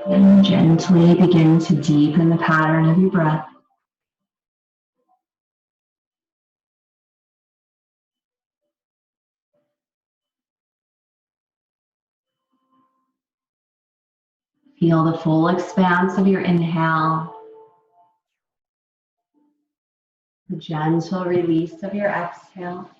And gently begin to deepen the pattern of your breath. Feel the full expanse of your inhale A gentle release of your exhale.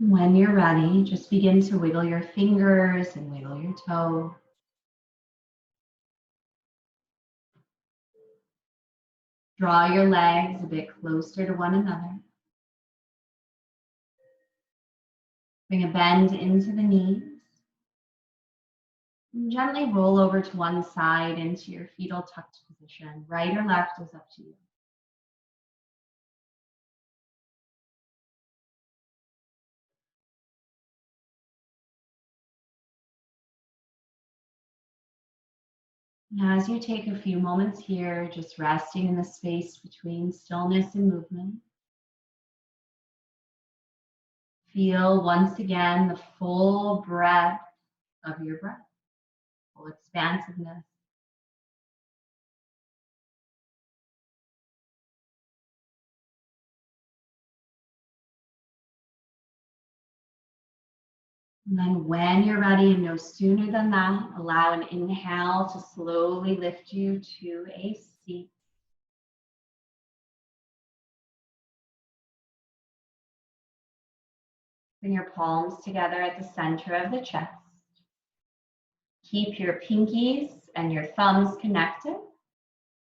When you're ready, just begin to wiggle your fingers and wiggle your toes. Draw your legs a bit closer to one another. Bring a bend into the knees. And gently roll over to one side into your fetal tucked position. Right or left is up to you. And as you take a few moments here, just resting in the space between stillness and movement, feel once again the full breadth of your breath, full expansiveness. And then when you're ready, and no sooner than that, allow an inhale to slowly lift you to a seat. Bring your palms together at the center of the chest. Keep your pinkies and your thumbs connected.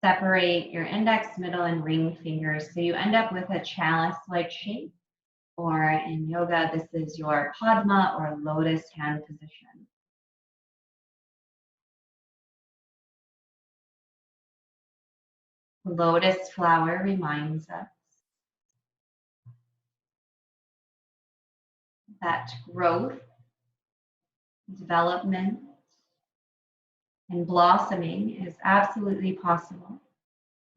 Separate your index, middle, and ring fingers so you end up with a chalice-like shape. Or in yoga, this is your Padma or lotus hand position. The lotus flower reminds us that growth, development, and blossoming is absolutely possible,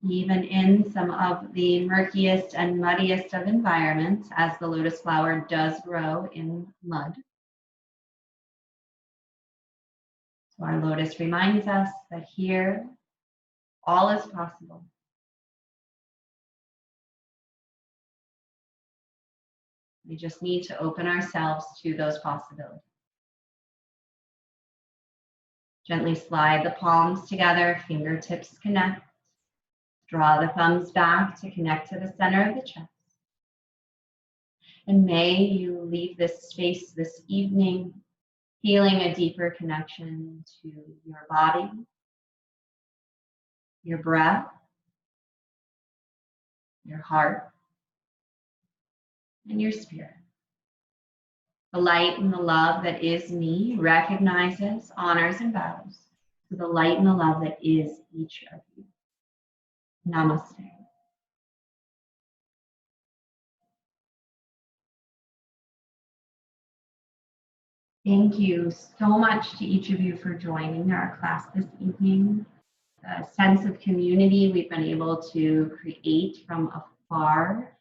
even in some of the murkiest and muddiest of environments, as the lotus flower does grow in mud. So our lotus reminds us that here, all is possible. We just need to open ourselves to those possibilities. Gently slide the palms together, fingertips connect. Draw the thumbs back to connect to the center of the chest. And may you leave this space this evening feeling a deeper connection to your body, your breath, your heart, and your spirit. The light and the love that is me recognizes, honors, and bows to the light and the love that is each of you. Namaste. Thank you so much to each of you for joining our class this evening. A sense of community we've been able to create from afar